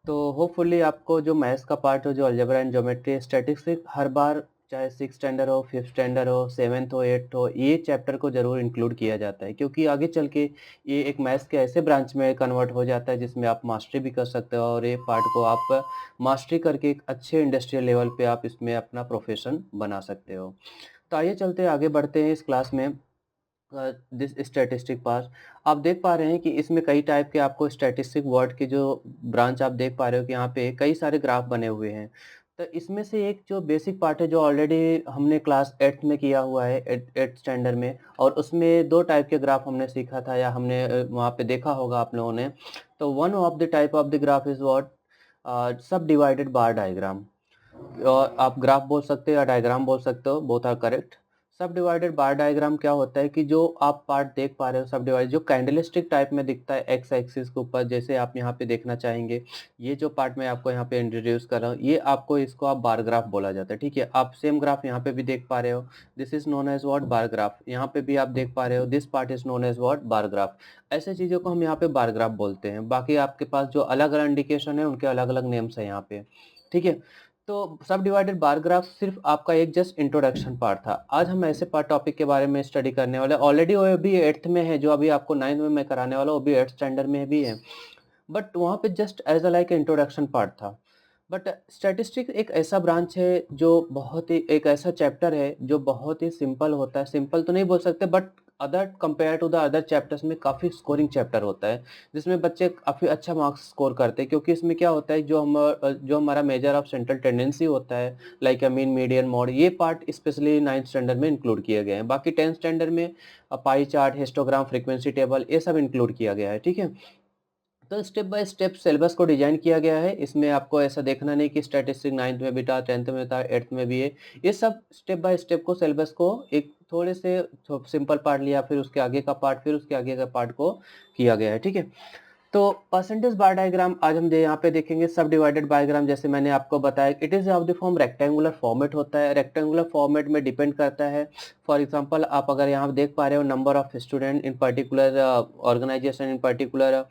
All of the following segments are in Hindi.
तो होपफुली आपको जो मैथ्स का पार्ट हो, जो अलजेब्रा एंड ज्योमेट्री, स्टैटिस्टिक्स हर बार चाहे 6th स्टैंडर्ड हो, 5th स्टैंडर्ड हो, 7th हो, 8th हो, ये चैप्टर को ज़रूर इंक्लूड किया जाता है क्योंकि आगे चल के ये एक मैथ्स के ऐसे ब्रांच में कन्वर्ट हो जाता है जिसमें आप मास्टरी भी कर सकते हो और ये पार्ट को आप मास्टरी करके एक अच्छे इंडस्ट्रियल लेवल पे आप इसमें अपना प्रोफेशन बना सकते हो। तो आइए चलते हैं, आगे बढ़ते हैं इस क्लास में। दिस स्टैटिस्टिक पार्ट आप देख पा रहे हैं कि इसमें कई टाइप के आपको स्टैटिस्टिक वर्ड की जो ब्रांच आप देख पा रहे हो कि यहाँ पे कई सारे ग्राफ बने हुए हैं। तो इसमें से एक जो बेसिक पार्ट है जो ऑलरेडी हमने क्लास 8th में किया हुआ है, 8th स्टैंडर्ड में, और उसमें 2 टाइप के ग्राफ हमने सीखा था या हमने वहाँ पे देखा होगा आप लोगों ने। तो one of the type of the graph is what? Subdivided bar diagram. और आप ग्राफ बोल सकते हो या डायग्राम बोल सकते हो, बोथ आर करेक्ट। सब डिवाइडेड बार डायग्राम क्या होता है कि जो आप पार्ट देख पा रहे हो सब डिवाइड जो कैंडलस्टिक टाइप में दिखता है एक्स एक्सिस के ऊपर, जैसे आप यहाँ पे देखना चाहेंगे। ये जो पार्ट मैं आपको यहाँ पे इंट्रोड्यूस कर रहा हूँ, ये आपको इसको आप बार ग्राफ बोला जाता है, ठीक है। आप सेम ग्राफ यहाँ पे भी देख पा रहे हो, this is known as what? Bar graph. यहाँ पे भी आप देख पा रहे हो, this part is known as what? Bar graph. ऐसे चीज़ों को हम यहाँ पे बार ग्राफ बोलते हैं। बाकी आपके पास जो अलग अलग इंडिकेशन है उनके अलग अलग नेम्स है यहाँ पे, ठीक है। तो सब डिवाइडेड बार ग्राफ सिर्फ आपका एक जस्ट इंट्रोडक्शन पार्ट था। आज हम ऐसे पार्ट टॉपिक के बारे में स्टडी करने वाले हैं। ऑलरेडी वो भी 8th में है, जो अभी आपको 9th में मैं कराने वाला हूँ, वो भी 8th स्टैंडर्ड में भी है। बट वहाँ पे just as a like introduction part था। बट स्टैटिस्टिक्स एक ऐसा ब्रांच है जो बहुत ही एक ऐसा चैप्टर है जो बहुत ही सिंपल होता है। सिंपल तो नहीं बोल सकते, but other compare to the other chapters में काफ़ी स्कोरिंग चैप्टर होता है, जिसमें बच्चे काफ़ी अच्छा मार्क्स स्कोर करते हैं। क्योंकि इसमें क्या होता है, जो हमारा मेजर ऑफ सेंट्रल टेंडेंसी होता है, लाइक मीन मीडियन मोड, ये पार्ट स्पेशली 9th स्टैंडर्ड में इंक्लूड किए गए हैं। बाकी 10th स्टैंडर्ड में pie chart, histogram, frequency table, ये सब इंक्लूड किया गया है, ठीक है। तो स्टेप बाय स्टेप सिलेबस को डिजाइन किया गया है। इसमें आपको ऐसा देखना नहीं कि स्टैटिस्टिक्स 9th में भी था, 10th में था, 8th में भी है। ये सब स्टेप बाय स्टेप को सिलेबस को एक थोड़े से सिंपल पार्ट लिया, फिर उसके आगे का पार्ट, फिर उसके आगे का पार्ट को किया गया है, ठीक है। तो परसेंटेज बार डायग्राम आज हम यहाँ पे देखेंगे। सब डिवाइडेड डायग्राम जैसे मैंने आपको बताया, it is of the form rectangular format होता है। रेक्टेंगुलर फॉर्मेट में डिपेंड करता है। फॉर एग्जांपल आप अगर यहाँ देख पा रहे हो, number of student in particular organization, in particular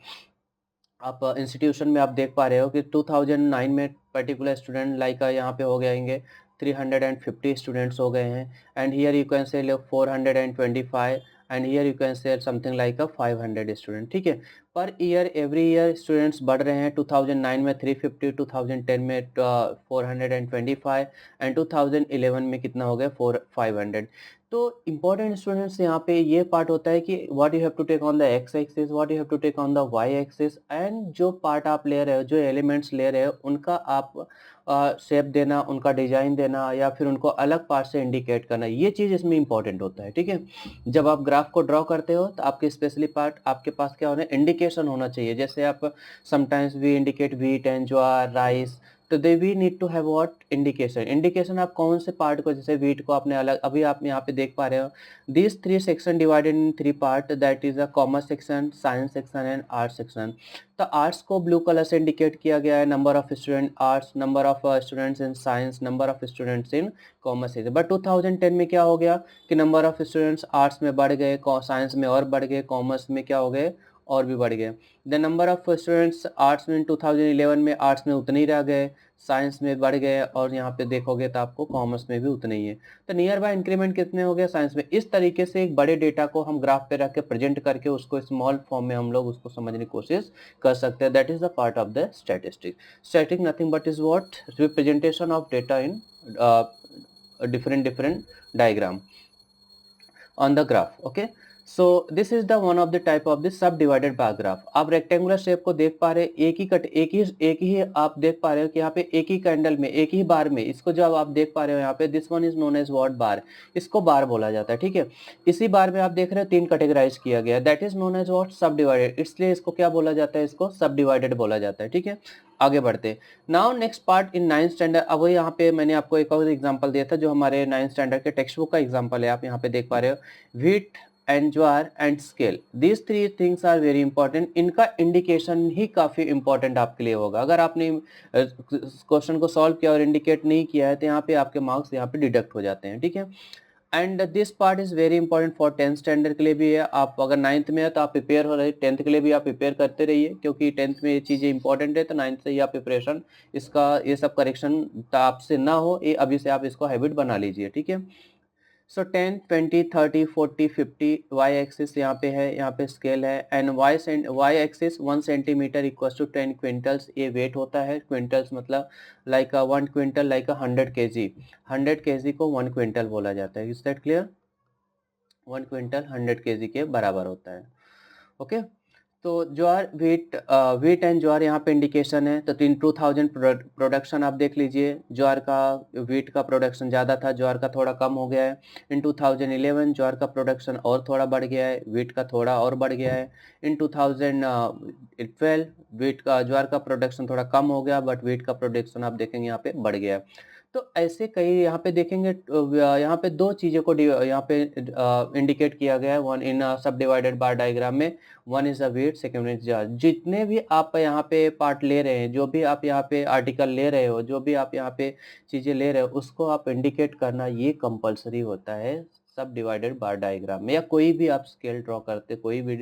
आप इंस्टीट्यूशन में आप देख पा रहे हो कि 2009 में पर्टिकुलर स्टूडेंट लाइक यहाँ पे हो गएंगे 350 स्टूडेंट्स हो गए हैं। And here you can say 425, and here you can say something like 500 student, ठीक है। Per year every year students बढ़ रहे हैं। 2009 में 350, 2010 में 425, एंड 2011 में कितना हो गया? 500। तो इम्पोर्टेंट स्टूडेंट्स यहाँ पे ये पार्ट होता है कि what you have to take on the X axis, what you have to take on the Y axis, and जो पार्ट आप ले रहे हो, जो एलिमेंट्स ले रहे हो, उनका आप शेप देना, उनका डिजाइन देना, या फिर उनको अलग पार्ट से इंडिकेट करना, ये चीज़ इसमें इंपॉर्टेंट होता है, ठीक है। जब आप ग्राफ को ड्रॉ करते हो तो आपके स्पेशली पार्ट आपके पास क्या होना है? इंडिकेशन होना चाहिए। जैसे आप sometimes we indicate wheat and jowar, rice, तो they we need to have what? Indication. Indication आप कौन से पार्ट को, जैसे व्हीट को आपने अलग, अभी आप यहाँ पे देख पा रहे हो, this 3 section divided in 3 part, that is a commerce section, science section and arts section. तो आर्ट्स को ब्लू कलर से इंडिकेट किया गया है, number of student arts, number of students in science, number of students in commerce section. But 2010 में क्या हो गया कि नंबर ऑफ स्टूडेंट्स आर्ट्स में बढ़ गए, साइंस में और बढ़ गए, कॉमर्स में क्या हो गए? और भी बढ़ गए। The number of students arts में 2011 में आर्ट्स में उतने ही रह गए, साइंस में बढ़ गए, और यहाँ पे देखोगे तो आपको कॉमर्स में भी उतने ही है। तो नियर बाय इंक्रीमेंट कितने हो गए साइंस में? इस तरीके से एक बड़े डेटा को हम ग्राफ पे रख के प्रेजेंट करके उसको स्मॉल फॉर्म में हम लोग उसको समझने की कोशिश कर सकते हैं। That is the part of the statistic. Static nothing but is what? Representation of data in different diagram on the graph, okay. So this is the one of the type of the subdivided bar graph। आप रेक्टेंगुलर शेप को देख पा रहे हैं, एक ही आप देख पा रहे हो कि यहाँ पे एक ही कैंडल में, एक ही बार में, इसको जब आप देख पा रहे हो यहाँ पे, this one is known as what? Bar. इसको बार बोला जाता है, ठीक है। इसी बार में आप देख रहे हो 3 कैटेगराइज किया गया, that is known as what? Subdivided. इसलिए इसको क्या बोला जाता है? इसको सब डिवाइडेड बोला जाता है, ठीक है। आगे बढ़ते now next part in 9th standard. अब यहाँ पे मैंने आपको एक और एग्जांपल दिया था जो हमारे 9th स्टैंडर्ड के टेक्स्ट बुक का एग्जांपल है। आप यहाँ पे देख पा रहे हो, wheat and jowar and scale, these 3 things are very important. इनका इंडिकेशन ही काफी इंपॉर्टेंट आपके लिए होगा। अगर आपने क्वेश्चन को सॉल्व किया और इंडिकेट नहीं किया है तो यहाँ पे आपके मार्क्स यहाँ पे डिडक्ट हो जाते हैं, ठीक है। And this part is very important for 10th standard के लिए भी है। आप अगर 9th में है तो आप प्रिपेयर हो रहे, 10th के लिए भी आप प्रिपेयर करते रहिए, क्योंकि 10th में ये चीज़ें इंपॉर्टेंट है, तो 9th से ही आप प्रिपरेशन इसका ये सब करेक्शन आपसे ना हो, ये अभी से आप इसको हैबिट बना लीजिए, ठीक है। सो 10, 20, 30, 40, 50 वाई एक्सिस यहाँ पे है, यहाँ पे स्केल है, and Y axis 1 centimetre equal to 10 quintals, ये वेट होता है। क्विंटल्स मतलब like 1 quintal like 100 KG, 100 KG को 1 क्विंटल बोला जाता है। Is that clear? 1 quintal 100 KG के बराबर होता है। ओके, तो ज्वार वीट एंड ज्वार यहाँ पे इंडिकेशन है। तो इन 2000 प्रोडक्शन आप देख लीजिए, ज्वार का वीट का प्रोडक्शन ज़्यादा था, ज्वार का थोड़ा कम हो गया है। इन 2011 ज्वार का प्रोडक्शन और थोड़ा बढ़ गया है, वीट का थोड़ा और बढ़ गया है। इन 2012 वीट का ज्वार का प्रोडक्शन थोड़ा कम हो गया, बट वीट का प्रोडक्शन आप देखेंगे यहाँ पे बढ़ गया है। तो ऐसे कई यहाँ पे देखेंगे, यहाँ पे दो चीज़ों को यहाँ पे इंडिकेट किया गया है, one in subdivided bar diagram में। One is a weight, second is jowar. जितने भी आप यहाँ पे पार्ट ले रहे हैं, जो भी आप यहाँ पे आर्टिकल ले रहे हो, जो भी आप यहाँ पे चीज़ें ले रहे हो, उसको आप इंडिकेट करना ये कंपलसरी होता है सब डिवाइडेड बार डायग्राम में, या कोई भी आप स्केल ड्रॉ करते, कोई भी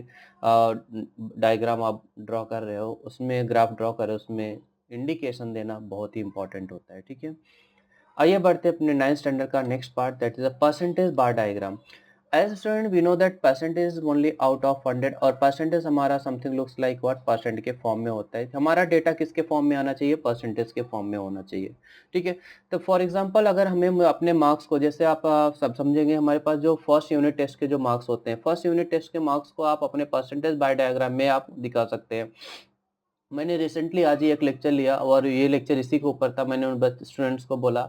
डायग्राम आप ड्रॉ कर रहे हो, उसमें ग्राफ ड्रॉ कर रहे हो, उसमें इंडिकेशन देना बहुत ही इंपॉर्टेंट होता है, ठीक है। आइए बढ़ते हैं अपने 9th स्टैंडर्ड का next part, that is a percentage bar diagram. As student we know that percentage only out of 100, और परसेंटेज हमारा something looks like what, percent के फॉर्म में होता है। हमारा डेटा किसके फॉर्म में आना चाहिए? परसेंटेज के फॉर्म में होना चाहिए, ठीक है। तो फॉर एग्जांपल अगर हमें अपने मार्क्स को, जैसे आप सब समझेंगे, हमारे पास जो फर्स्ट यूनिट टेस्ट के जो मार्क्स होते हैं, फर्स्ट यूनिट टेस्ट के मार्क्स को आप अपने परसेंटेज बार डायग्राम में आप दिखा सकते हैं। मैंने रिसेंटली आज ही एक लेक्चर लिया, और ये लेक्चर इसी के ऊपर था। मैंने उन स्टूडेंट्स को बोला,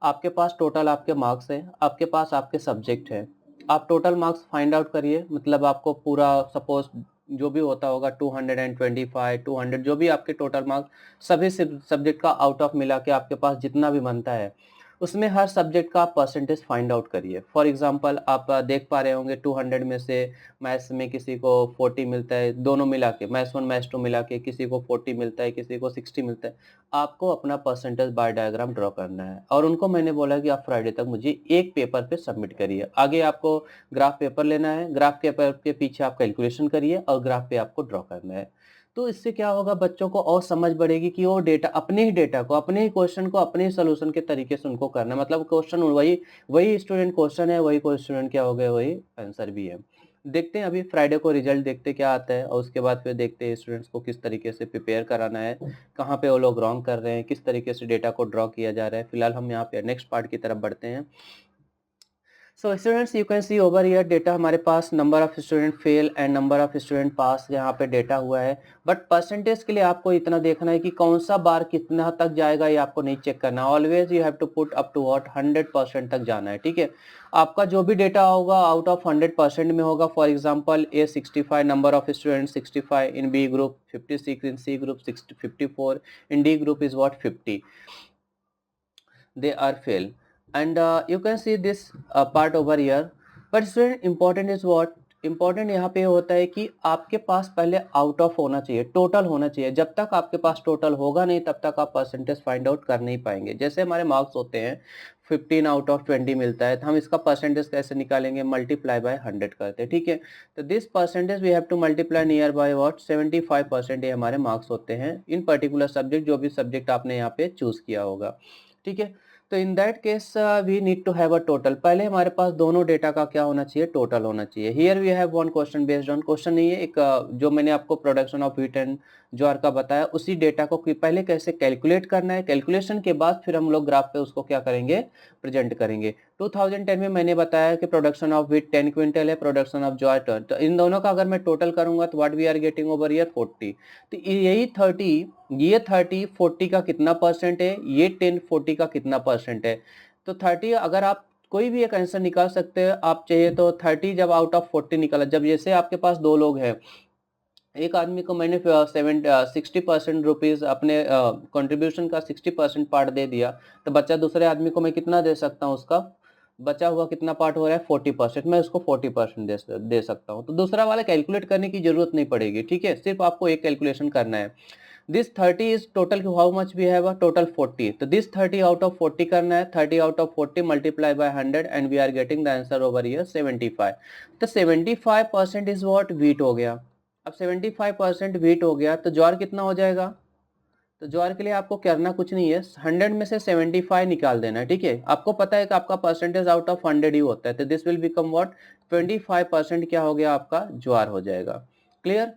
आपके पास टोटल आपके मार्क्स है, आपके पास आपके सब्जेक्ट है, आप टोटल मार्क्स फाइंड आउट करिए। मतलब आपको पूरा सपोज जो भी होता होगा 225, 200, जो भी आपके टोटल मार्क्स सभी सब्जेक्ट का आउट ऑफ मिला के आपके पास जितना भी बनता है, उसमें हर सब्जेक्ट का आप परसेंटेज फाइंड आउट करिए। फॉर एग्जांपल आप देख पा रहे होंगे 200 में से मैथ्स में किसी को 40 मिलता है, दोनों मिला के मैथ्स 1 मैथ्स 2 मिला के किसी को 40 मिलता है, किसी को 60 मिलता है। आपको अपना परसेंटेज बार डायग्राम ड्रॉ करना है, और उनको मैंने बोला कि आप फ्राइडे तक मुझे एक पेपर पे सबमिट करिए। आगे आपको ग्राफ पेपर लेना है, ग्राफ पेपर के पीछे आप कैलकुलेशन करिए, और ग्राफ पे आपको ड्रॉ करना है। तो इससे क्या होगा, बच्चों को और समझ बढ़ेगी कि वो डेटा, अपने ही डेटा को, अपने ही क्वेश्चन को अपने ही सोल्यूशन के तरीके से उनको करना है। मतलब क्वेश्चन वही वही स्टूडेंट क्वेश्चन है, वही स्टूडेंट क्या हो गया, वही आंसर भी है। देखते हैं अभी फ्राइडे को रिजल्ट देखते क्या आता है, और उसके बाद फिर देखते हैं स्टूडेंट्स को किस तरीके से प्रिपेयर कराना है, कहाँ पे वो लोग रॉन्ग कर रहे हैं, किस तरीके से डेटा को ड्रॉ किया जा रहा है। फिलहाल हम यहाँ पे नेक्स्ट पार्ट की तरफ बढ़ते हैं। So students, you can see over here data, हमारे पास number of student fail and number of student pass यहाँ पे डेटा हुआ है। बट परसेंटेज के लिए आपको इतना देखना है कि कौन सा बार कितना तक जाएगा, ये आपको नहीं चेक करना। Always you have to put up to what 100% तक जाना है, ठीक है। आपका जो भी डेटा होगा आउट ऑफ 100% में होगा। For example A 65, number of student 65, in B group 56, in C group 54, in D group is what 50, they are fail. And you can see this part over here. But student, important is what, important यहाँ पे होता है कि आपके पास पहले आउट ऑफ होना चाहिए, टोटल होना चाहिए। जब तक आपके पास टोटल होगा नहीं, तब तक आप परसेंटेज फाइंड आउट कर नहीं पाएंगे। जैसे हमारे मार्क्स होते हैं 15 आउट ऑफ 20 मिलता है, तो हम इसका परसेंटेज कैसे निकालेंगे? मल्टीप्लाई बाय 100 करते हैं, ठीक है। तो this percentage we have to multiply near by what 75%, ये हमारे मार्क्स होते हैं इन पर्टिकुलर सब्जेक्ट, जो भी सब्जेक्ट आपने यहाँ पे चूज किया होगा, ठीक है। तो in that case we need to have a total. पहले हमारे पास दोनों डेटा का क्या होना चाहिए? टोटल होना चाहिए। Here we have one question based on, question नहीं है, एक जो मैंने आपको production of wheat and jowar का बताया, उसी डेटा को पहले कैसे कैलकुलेट करना है, कैलकुलेशन के बाद फिर हम लोग ग्राफ पे उसको क्या करेंगे? प्रेजेंट करेंगे। 2010 में मैंने बताया कि प्रोडक्शन ऑफ व्हीट 10 क्विंटल है, प्रोडक्शन ऑफ ज्वार 10। तो इन दोनों का अगर मैं टोटल करूंगा तो what we are getting over here 40। तो यही 30, ये 30 40 का कितना परसेंट है, ये 10 40 का कितना परसेंट है। तो 30, अगर आप कोई भी एक आंसर निकाल सकते हैं आप चाहे तो। 30 जब आउट ऑफ 40 निकाला, जब जैसे आपके पास दो लोग हैं, एक आदमी को मैंने 60% रुपीज अपने कंट्रीब्यूशन का 60% पार्ट दे दिया, तो बच्चा दूसरे आदमी को मैं कितना दे सकता हूँ? उसका बचा हुआ कितना पार्ट हो रहा है? 40%, मैं उसको 40% दे सकता हूँ। तो दूसरा वाला कैलकुलेट करने की जरूरत नहीं पड़ेगी, ठीक है। सिर्फ आपको एक कैलकुलेशन करना है। This 30 is total how much we have, total 40, तो दिस 30 आउट ऑफ 40 करना है, 30 out of 40 multiply by 100 and we are getting the answer over here 75। तो 75% इज व्हाट, वीट हो गया। अब 75% वीट हो गया तो ज्वार कितना हो जाएगा, तो ज्वार के लिए आपको करना कुछ नहीं है, 100 में से 75 निकाल देना है, ठीक है। आपको पता है कि आपका परसेंटेज आउट ऑफ 100 ही होता है, तो दिस विल बिकम व्हाट, 25% क्या हो गया आपका, ज्वार हो जाएगा। क्लियर,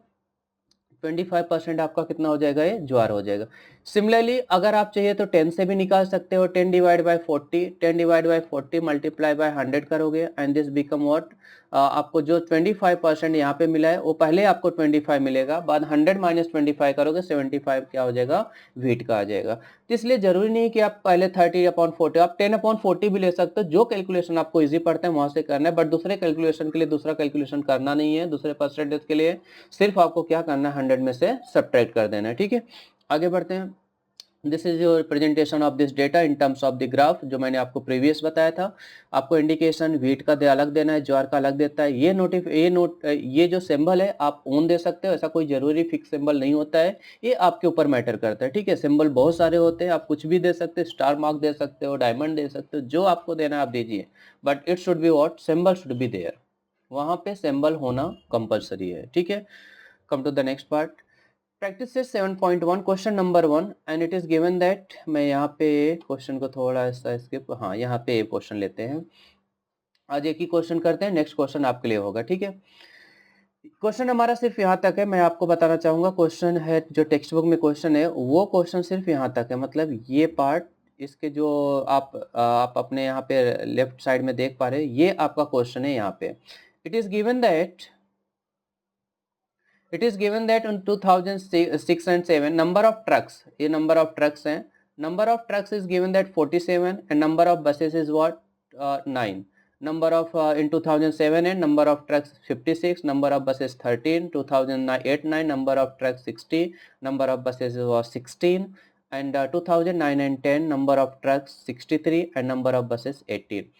25% आपका कितना हो जाएगा, ये ज्वार हो जाएगा। सिमिलरली अगर आप चाहिए तो 10 से भी निकाल सकते हो, 10 divide by 40, 10 divide by 40 multiply by 100 करोगे एंड दिस बिकम व्हाट, आपको जो 25% यहाँ पे मिला है वो पहले आपको 25 मिलेगा, बाद 100 माइनस 25 करोगे 75 क्या हो जाएगा, वीट का आ जाएगा। तो इसलिए जरूरी नहीं है कि आप पहले 30/40, आप 10/40 भी ले सकते हो, जो कैलकुलेशन आपको इजी पड़ता है वहां से करना है, बट दूसरे कैलकुलेशन के लिए दूसरा कैलकुलेशन करना नहीं है, दूसरे परसेंटेज के लिए सिर्फ आपको क्या करना है, 100 में से सब्ट्रैक्ट कर देना है, ठीक है। आगे बढ़ते हैं। This is your presentation of this data in terms of the graph, जो मैंने आपको प्रीवियस बताया था। आपको इंडिकेशन व्हीट का अलग देना है, ज्वार का अलग देता है। ये जो सिंबल है आप ओन दे सकते हो, ऐसा कोई जरूरी फिक्स सिंबल नहीं होता है, ये आपके ऊपर मैटर करता है, ठीक है। सिंबल बहुत सारे होते हैं, आप कुछ भी दे सकते हो, स्टार मार्क दे सकते हो, डायमंड दे सकते हो, जो आपको देना है आप दीजिए, but it should be what, symbol should be there, वहां पे सिंबल होना कंपलसरी है, ठीक है। Come to the next part, practice से 7.1 question number 1 and it is given that, मैं यहाँ पे क्वेश्चन को थोड़ा सा स्किप, हाँ यहाँ पे क्वेश्चन लेते हैं, आज एक ही क्वेश्चन करते हैं, नेक्स्ट क्वेश्चन आपके लिए होगा, ठीक है। क्वेश्चन हमारा सिर्फ यहाँ तक है, मैं आपको बताना चाहूंगा, क्वेश्चन है जो टेक्स्ट बुक में क्वेश्चन है वो क्वेश्चन सिर्फ यहाँ तक है, मतलब ये पार्ट, इसके जो आप अपने यहाँ पे लेफ्ट साइड में देख पा रहे हैं, ये आपका क्वेश्चन है यहाँ पे। It is given that in 2006 and 7 number of trucks, ये number of trucks हैं, number of trucks is given that 47 and number of buses is what, 9, number of in 2007 and number of trucks 56, number of buses 13, 2008-9 number of trucks 60, number of buses was 16 and 2009 and 10 number of trucks 63 and number of buses 18।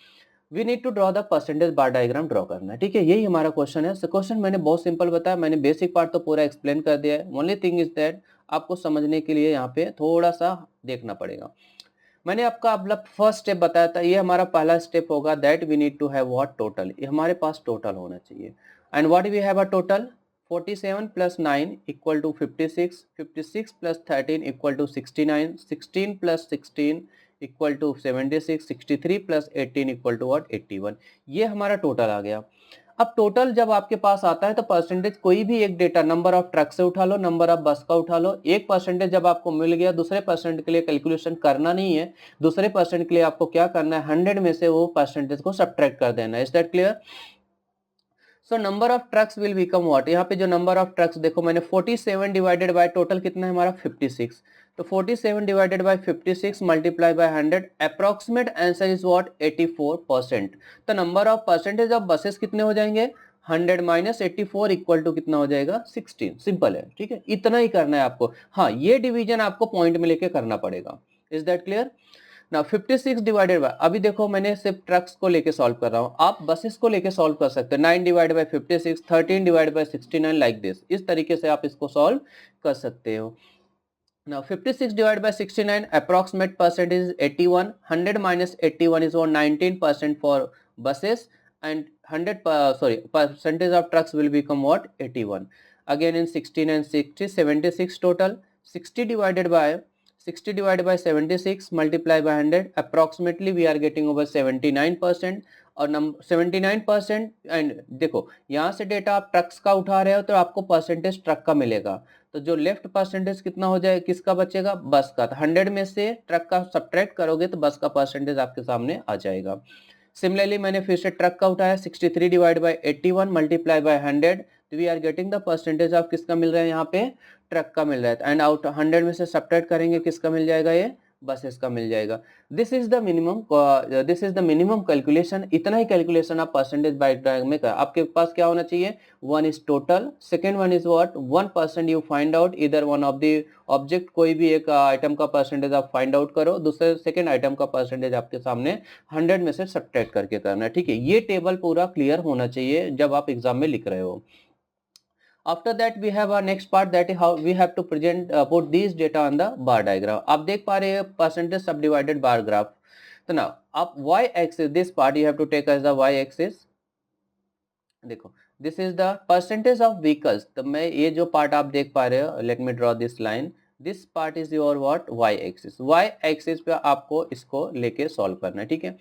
We need to draw the percentage bar diagram draw करना है, ठीक है, यही हमारा क्वेश्चन है। क्वेश्चन मैंने बहुत सिंपल बताया, मैंने बेसिक पार्ट तो पूरा एक्सप्लेन कर दिया है, ओनली थिंग इज दैट आपको समझने के लिए यहाँ पे थोड़ा सा देखना पड़ेगा। मैंने आपका मतलब फर्स्ट स्टेप बताया था, ये हमारा पहला स्टेप होगा, that we need to have what, total, ये हमारे पास टोटल होना चाहिए। And what we have a total, 47 plus 9 equal to 56, 56 plus 13 equal to 69, 16 plus 16 equal to 76, 63 plus 18 equal to what, 81। ये हमारा टोटल आ गया। अब टोटल जब आपके पास आता है तो परसेंटेज कोई भी एक डेटा, नंबर ऑफ ट्रक से उठा लो, नंबर ऑफ बस का उठा लो, एक परसेंटेज जब आपको मिल गया, दूसरे परसेंट के लिए कैलकुलेशन करना नहीं है, दूसरे परसेंट के लिए आपको क्या करना है, 100 में से वो परसेंटेज को सब्ट्रैक्ट कर देना है। Is that clear? So number of trucks will become what, यहाँ पे जो नंबर ऑफ ट्रक्स देखो मैंने 47 डिवाइडेड बाय टोटल कितना है हमारा 56, तो 47 divided by 56 multiply by 100, approximate answer is what 84%। तो number of percentage of buses कितने हो जाएंगे, 100 माइनस 84 इक्वल टू कितना हो जाएगा 16। सिंपल है, ठीक है, इतना ही करना है आपको। हाँ, ये डिवीजन आपको पॉइंट में लेके करना पड़ेगा। Is that clear? ना 56 डिवाइडेड बाय, अभी देखो मैंने सिर्फ ट्रक्स को लेके सॉल्व कर रहा हूँ, आप बसेस को लेके सॉल्व कर सकते हैं। 9 divide by 56, 13 divide by 69 like this, इस तरीके से आप इसको सॉल्व कर सकते हो। Now 56 divided by 69, approximate percentage is 81. 100 minus 81 is over 19% for buses, and 100 percentage of trucks will become what, 81. Again in 16 and 60, 76 total. 60 divided by 76 multiply by 100, approximately we are getting over 79%, और 79%। एंड देखो यहाँ से डेटा आप ट्रक्स का उठा रहे हो तो आपको परसेंटेज ट्रक का मिलेगा, तो जो लेफ्ट परसेंटेज कितना हो जाए, किसका बचेगा, बस का। तो 100 में से ट्रक का सब्ट्रैक्ट करोगे तो बस का परसेंटेज आपके सामने आ जाएगा। सिमिलरली मैंने फिर से ट्रक का उठाया, 63 डिवाइड बाय 81 मल्टीप्लाई बाय 100, तो we are getting the percentage of किसका मिल रहा है, यहाँ पे ट्रक का मिल रहा है, एंड आउट 100 में से सब्ट्रैक्ट करेंगे किसका मिल जाएगा, ये बसेस का मिल जाएगा। This is the minimum calculation, इतना ही कैलकुलेशन आप परसेंटेज बाय डायग्राम में कर। आपके पास क्या होना चाहिए, one is total, second one is what 1% you find out, इधर वन ऑफ द ऑब्जेक्ट, कोई भी एक आइटम का परसेंटेज आप फाइंड आउट करो, दूसरे सेकेंड आइटम का परसेंटेज आपके सामने 100 में से सब्ट्रैक्ट करके करना है, ठीक है। ये टेबल पूरा क्लियर होना चाहिए जब आप एग्जाम में लिख रहे हो। After that we have our next part, that is how we have to present put these data on the bar diagram. आप देख पा रहे हैं percentage subdivided bar graph. तो now आप y axis, this part you have to take as the y axis. देखो this is the percentage of vehicles. तो मैं ये जो part आप देख पा रहे हो, let me draw this line. This part is your what, y axis. Y axis पे आपको इसको लेके solve करना है, ठीक है.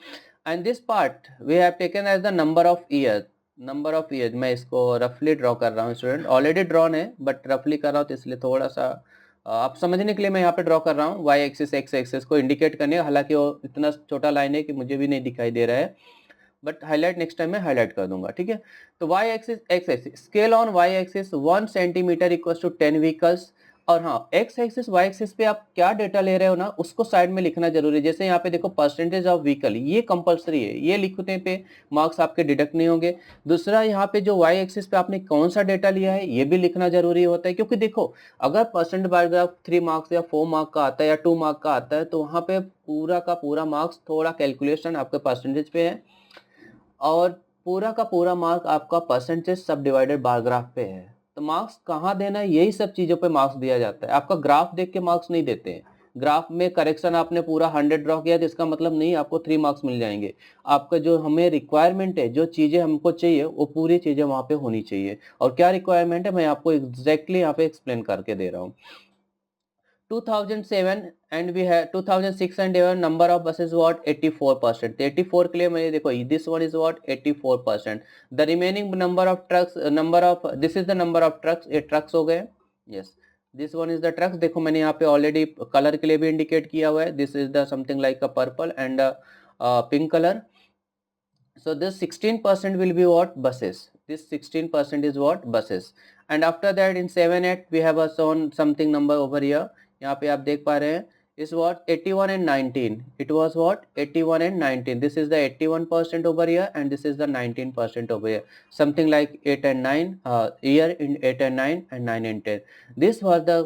And this part we have taken as the number of years. Number of year, मैं इसको रफली ड्रॉ कर रहा हूँ स्टूडेंट, ऑलरेडी ड्रॉन है बट रफली कर रहा हूँ, तो इसलिए थोड़ा सा आप समझने के लिए मैं यहाँ पे ड्रॉ कर रहा हूँ. वाई एक्सिस एक्स एक्सिस को इंडिकेट करने, हालांकि वो इतना छोटा लाइन है कि मुझे भी नहीं दिखाई दे रहा है, बट हाईलाइट नेक्स्ट टाइम मैं हाईलाइट कर दूंगा, ठीक है. तो Y axis X axis, scale on Y axis 1 centimetre equals to 10 vehicles. और हाँ, एक्स एक्सिस वाई एक्सिस पे आप क्या डेटा ले रहे हो ना, उसको साइड में लिखना जरूरी है. जैसे यहाँ पे देखो परसेंटेज ऑफ व्हीकल, ये कंपलसरी है, ये लिखने पे मार्क्स आपके डिडक्ट नहीं होंगे. दूसरा यहाँ पे जो वाई एक्सिस पे आपने कौन सा डेटा लिया है, ये भी लिखना जरूरी होता है, क्योंकि देखो अगर परसेंट बायोग्राफ 3 मार्क्स या 4 मार्क का आता है या 2 मार्क का आता है, तो वहाँ पे पूरा का पूरा मार्क्स थोड़ा कैलकुलेशन आपके परसेंटेज पे है, और पूरा का पूरा मार्क आपका परसेंटेज सब डिवाइडेड बार ग्राफ पे है. तो मार्क्स कहाँ देना है, यही सब चीजों पे मार्क्स दिया जाता है. आपका ग्राफ देख के मार्क्स नहीं देते हैं. ग्राफ में करेक्शन आपने पूरा 100 ड्रॉ किया तो इसका मतलब नहीं आपको 3 मार्क्स मिल जाएंगे. आपका जो हमें रिक्वायरमेंट है, जो चीजें हमको चाहिए, वो पूरी चीजें वहां पे होनी चाहिए. और क्या रिक्वायरमेंट है, मैं आपको एग्जैक्टली यहाँ पे एक्सप्लेन करके दे रहा हूँ. 2007 and we have 2006 and 11 number of buses what 84%. 84 के लिए मैंने देखो this one is what 84%. The remaining number of trucks, number of this is the number of trucks. ये trucks हो गए. Yes, this one is the trucks. देखो मैंने यहाँ पे ऑलरेडी कलर के लिए भी इंडिकेट किया हुआ है. This is the something like a purple and pink color. So this 16% will be what, buses. This 16% is what, buses. And after that in 7-8 we have a shown something number over here. यहाँ पे आप देख पा रहे हैं, is what 81 and 19. It was what 81 and 19. This is the 81% over here and this is the 19% over here. Something like 8 and 9 year in 8 and 9 and 9 and 10. This was the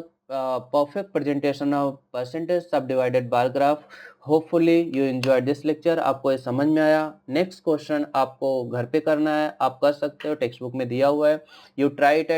perfect presentation of percentage subdivided bar graph. Hopefully you enjoy this lecture. आपको ये समझ में आया. नेक्स्ट क्वेश्चन आपको घर पे करना है, आप कर सकते हो, टेक्स्ट बुक में दिया हुआ है. You try it.